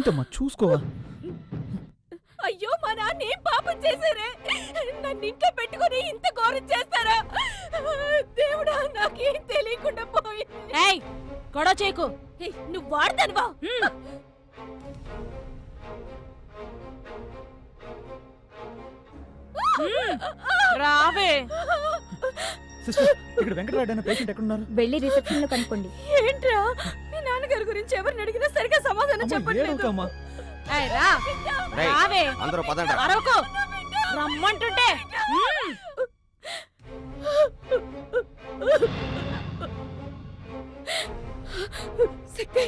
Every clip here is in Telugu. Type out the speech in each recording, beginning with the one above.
ఏంటమ్మా చూసుకోవా? అయ్యో మా నాన్న ఏం పాపం చేశారే? నన్ను ఇంట్లో పెట్టుకుని ఇంత ఘోరం చేస్తారా? దేవుడా నాకేం తెలియకుండా పోయింది. ఏయ్ గొడవ చేయకు. నువ్వు వాడతానువా? రావే. సిస్టర్, ఇక్కడ వెంకటరాడు అనే పేషెంట్ ఎక్కడున్నారు? వెళ్ళి రిసెప్షన్ లో కనుక్కోండి. ఏంట్రా మీ నాన్నగారి గురించి ఎవరిని అడిగినా సరిగా సమాధానం చెప్పట్లేదు. ఏడవకమ్మా. ఏయ్ రా. రావే. అందరూ పదండి. అరవకు. రమ్మంటుంటే. శక్తి,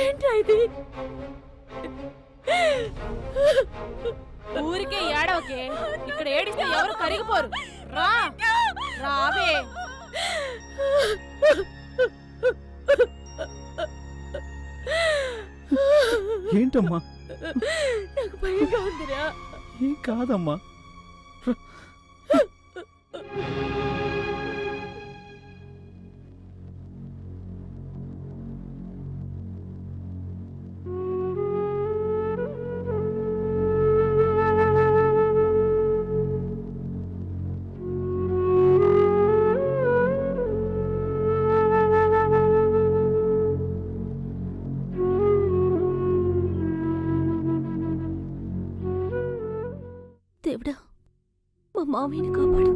ఏంట్రా ఇది? ఊరికే ఏడవకే. ఇక్కడ ఏడిస్తే ఎవరు కరిగిపోరు. రా. రావే. ఏంటమ్మా? నాకు భయంగా ఉందిరా. ఏం కాదమ్మా. దేవుడా మా మామయ్యని కాపాడు.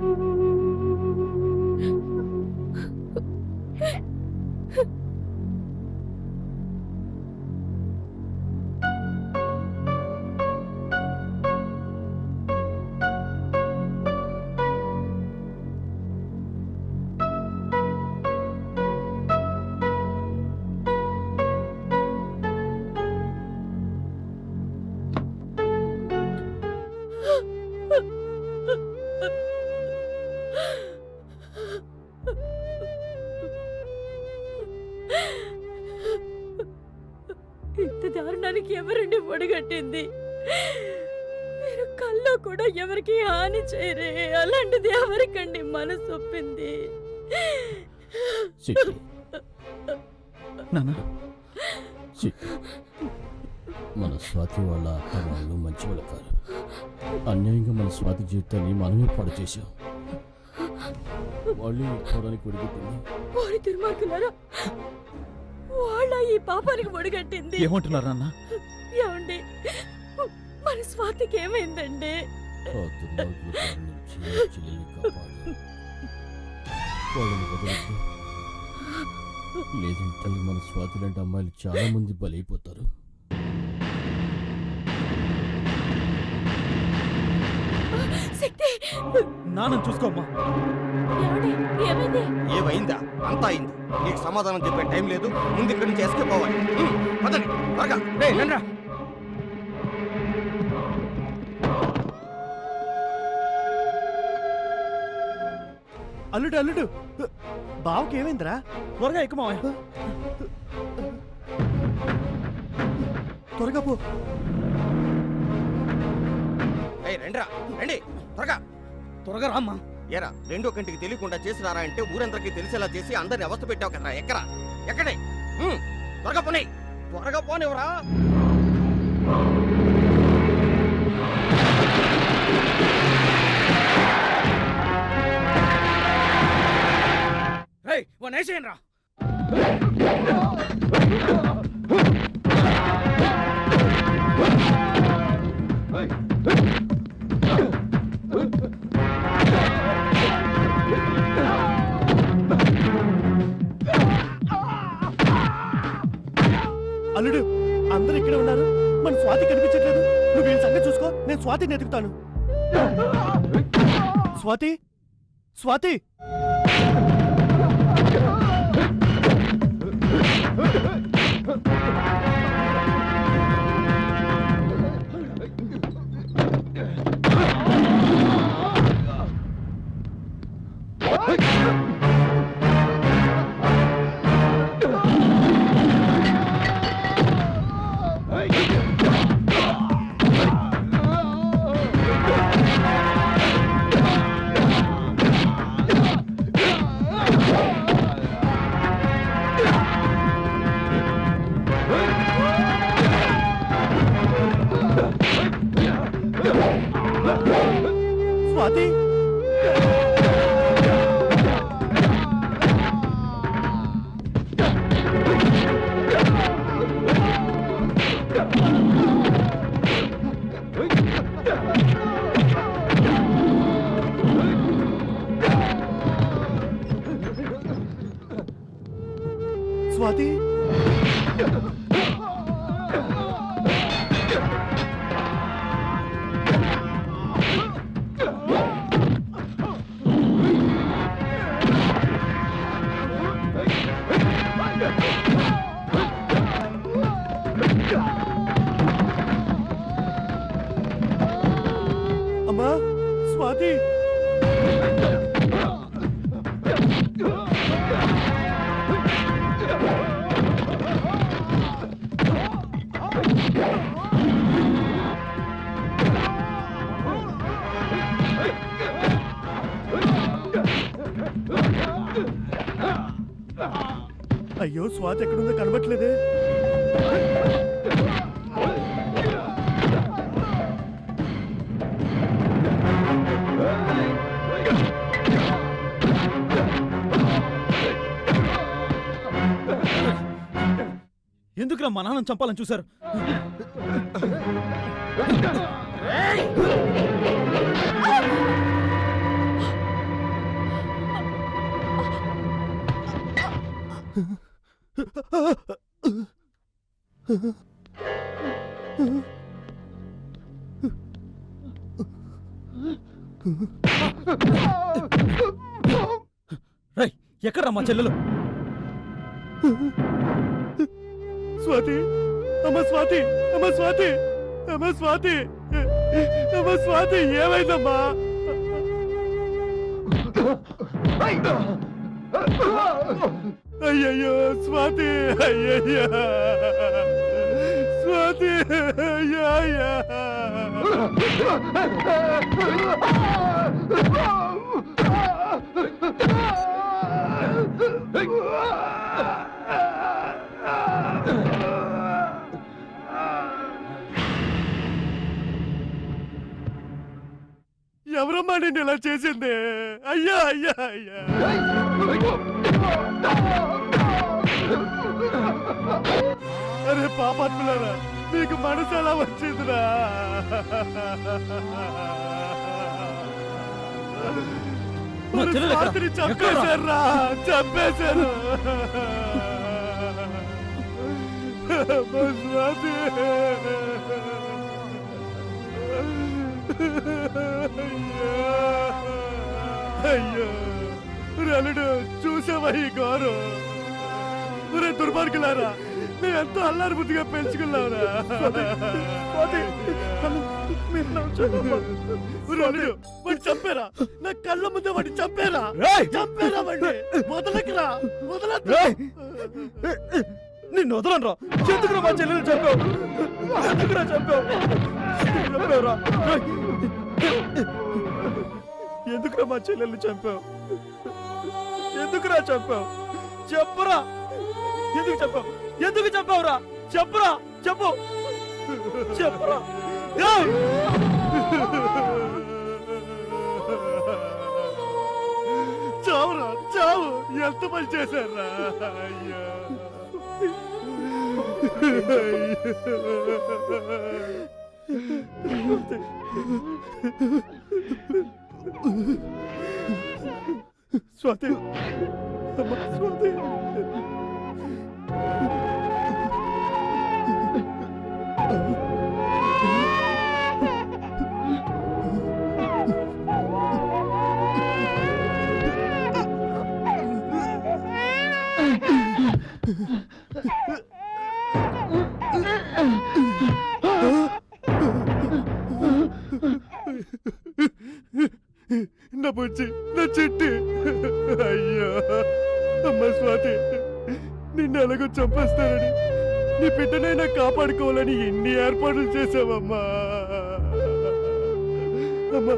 ఇంత దారుణానికి ఎవరండి ఒడిగట్టింది? మీరు కల్లో కూడా ఎవరికి హాని చేయరే, అలాంటిది ఎవరికండి మనసు ఒప్పింది? మన స్వాతి వాళ్ళ అత్త వాళ్ళు మంచి వాళ్ళు కాదు. అన్యాయంగా మన స్వాతి జీవితాన్ని మనమే పాడు చేశాం. వాళ్ళు పోవడానికి ఒడిగట్టింది. ఓరి దుర్మార్గులారా, వాళ్ళ ఈ పాపానికి ఒడిగట్టింది. ఏమంటున్నారు నాన్న? ఏమండి, మన స్వాతికి ఏమైందండి? ఆ దుర్మార్గుల బారి నుంచి నా చెల్లెల్ని కాపాడు. వాళ్ళని వదలొద్దు. లేదంటే మన స్వాతి లాంటి అమ్మాయిలు చాలా మంది బలైపోతారు. శక్తి, నాన్న చూసుకోమ్మా. ఏమైంది? ఏమైందా? అంతా అయింది. నీకు సమాధానం చెప్పే టైం లేదు. ముందు ఇక్కడి నుంచి ఎస్కేప్ అవ్వాలి. పదండి త్వరగా. రేయ్ రండ్రా. అల్లుడు అల్లుడు, బావకి ఏమైందిరా? త్వరగా ఎక్కువ త్వరగా పో. రేయ్ రండ్రా, రండి త్వరగా. త్వరగా రామ్మా. ఏరా, రెండో కంటికి తెలియకుండా చేసినారా అంటే ఊరందరికీ తెలిసేలా చేసి అందరిని అవస్థ పెట్టావు కదరా. ఎక్కరా ఎక్కడే? త్వరగా పోనీ, త్వరగా పోనివరా. వేసేయండి రా. అల్లుడు, అందరు ఇక్కడే ఉన్నారు, మన స్వాతి కనిపించట్లేదు. నువ్వు వీళ్ళ సంగతి చూసుకో, నేను స్వాతిని ఎదుగుతాను. స్వాతి, స్వాతి. స్వాతి అమ్మా స్వాతి అయ్యో స్వాతి ఎక్కడుందో కనబట్లేదే ఎందుకురా మా నాన్నని చంపాలని చూశారు? రేయ్, ఎక్కడ్రా మా చెల్లెలు? స్వాతి అమ్మ స్వాతి అమ్మ స్వాతి అమ్మ స్వాతి అమ్మ స్వాతి ఏమైందమ్మా అయ్యయ్యో స్వాతి అయ్యయ్యో స్వాతి అయ్యయ్యా ఎవరమ్మా నేను ఇలా చేసింది అయ్యా అయ్యా అయ్యా అరే పాపాత్ములారా మీకు మనసు ఎలా వచ్చిందిరా మా చెల్లెలు ఎక్కడ? రాత్రి చంపేశారా చంపేశారు మా స్వాతి అయ్యో రలుడు చూసావా ఈ గౌరవం ఒరే దుర్మార్గులారా మేము ఎంతో అల్లారు బుద్ధిగా పెంచుకున్నావురా వాడిని చంపారా నా కళ్ళ ముందే వాడిని చంపారా చంపారా వాడిని వదలకురా వదలరా నిన్ను వదలనరా. ఎందుకురా మా చెల్లెలు చంపావు? ఎందుకురా చంపావు? చంపావురా? ఎందుకురా మా చెల్లెల్ని చంపావు? ఎందుకురా చంపావు? చెప్పరా, ఎందుకు చంపావు? ఎందుకు చంపావురా? చెప్పరా, చెప్పు, చెప్పరా. చావురా చావు ఎంత పని చేశారా అయ్యో స్వాతి అమ్మ స్వాతి నా బుజ్జి నా చెట్టి అయ్యో అమ్మ స్వాతి నిన్ను ఎలాగో చంపేస్తానని నీ బిడ్డనైనా కాపాడుకోవాలని ఎన్ని ఏర్పాట్లు చేసావమ్మా అమ్మా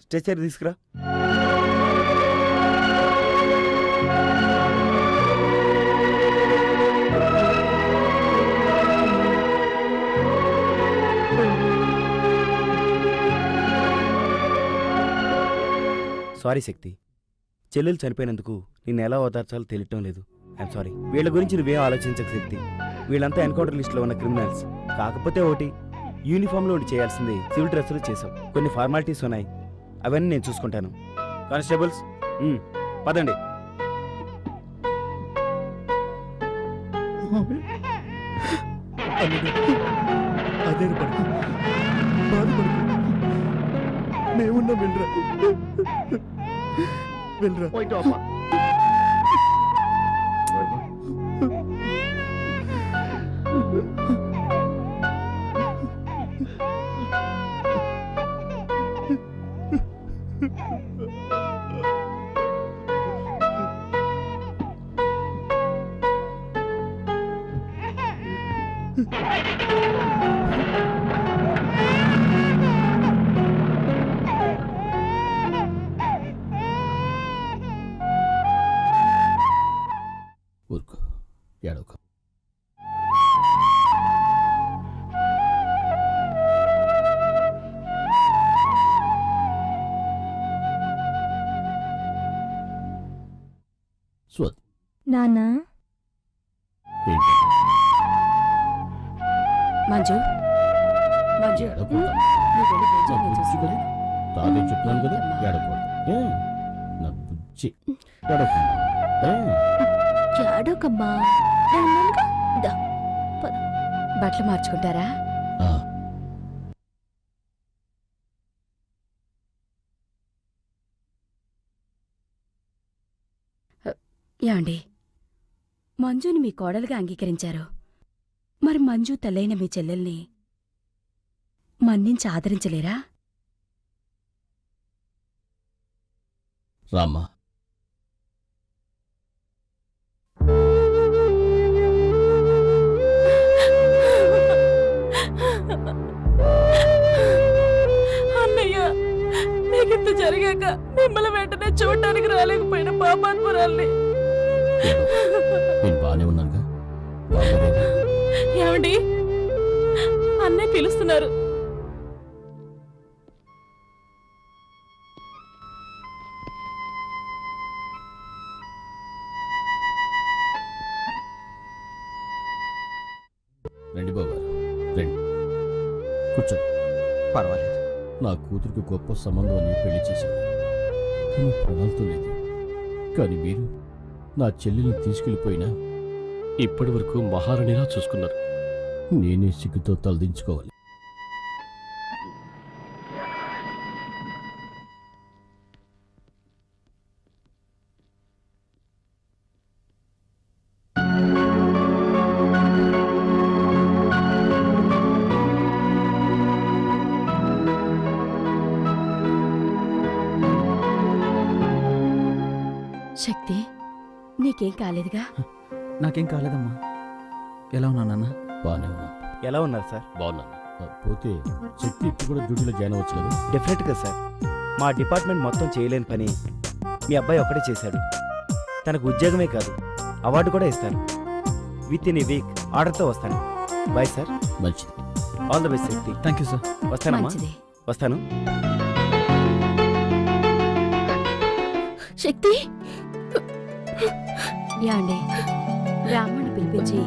స్ట్రెచర్ తీసుకురా. సారీ శక్తి, చెల్లెలు చనిపోయినందుకు నిన్ను ఎలా ఓదార్చాలో తెలియటం లేదు. I'm sorry. వీళ్ళ గురించి నువ్వేం ఆలోచించక శక్తి. వీళ్ళంతా ఎన్కౌంటర్ లిస్టులో ఉన్న క్రిమినల్స్. కాకపోతే ఒకటి, యూనిఫామ్లో ఉండి చేయాల్సింది సివిల్ డ్రెస్సులు చేసావు. కొన్ని ఫార్మాలిటీస్ ఉన్నాయి, అవన్నీ నేను చూసుకుంటాను. కానిస్టేబుల్స్ పదండి. అదే పడుకు, బాధపడుకు, మేమున్నాం. వెళ్ళరా వెళ్ళరా. పోయిట్ అమ్మా. ఊరుకో, ఏడవకు. స్వాతి, నాన్న ఏంటి? మంజు మంజు ఏడవకూడదు. నువ్వు వెళ్ళి పూజ నా నేను బుజ్జి కదా, చూసుకుంటా. తానే చెప్తున్నాను కదా, ఏడవకూడదు. నా బుజ్జి, ఏడవకూడదు. ఏడోకమ్మా. బట్టలు మార్చుకుంటారా? ఆ, యాండి, మంజుని మీ కోడలుగా అంగీకరించారు. మరి మంజు తల్లైన మీ చెల్లెల్ని మన్నించి ఆదరించలేరా? రామ్మా. అన్నయ్య, నీకింత జరిగాక మిమ్మల్ని వెంటనే చూడటానికి రాలేకపోయిన పాపాత్మురాల్ని. నేను బాగానే ఉన్నానుగా, బాగాలేదా? ఏమండి, అన్నయ్య పిలుస్తున్నారు. రండి బాబారు, రండి, కూర్చోండి. పర్వాలేదు. నా కూతురికి గొప్ప సంబంధం అని పెళ్లి చేశాను, కానీ ప్రణాళితో లేదు. కానీ మీరు నా చెల్లెల్ని తీసుకెళ్ళిపోయినా ఇప్పటి వరకు మహారాణిలా చూసుకున్నారు. నేనే సిగ్గుతో తలదించుకోవాలి. శక్తి, నీకేం కాలేదుగా? నాకేం కాలేదమ్మా. ఎలా ఉన్నా నాన్న? బాగానే ఉన్నా. ఎలా ఉన్నారు సార్? బాగున్నాను. పోతే శక్తి ఇప్పుడు కూడా డ్యూటీలో జాయిన్ అవ్వచ్చు కదా? డెఫినెట్గా సార్. మా డిపార్ట్మెంట్ మొత్తం చేయలేని పని మీ అబ్బాయి ఒక్కడే చేశాడు. తనకు ఉద్యోగమే కాదు, అవార్డు కూడా ఇస్తారు. విత్ ఇన్ ఏ వీక్ ఆర్డర్తో వస్తాను. Bye sir. మంచిది. All the best Shakti. Thank you sir. వస్తానమ్మా. మంచిది. వస్తాను. శక్తి, యాండి, బ్రాహ్మణ్ణి పిలిపించి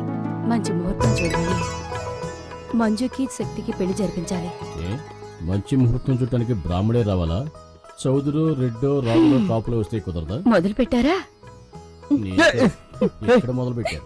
మంచి ముహూర్తం చూడాలి. మంజుకి శక్తికి పెళ్లి జరిపించాలి. ఏ, మంచి ముహూర్తం చూడటానికి బ్రాహ్మడే రావాలా? చౌదరో రెడ్డో రాములో కాపులో వస్తే కుదరదా? మొదలు పెట్టారా? ఎక్కడ మొదలు పెట్టారు?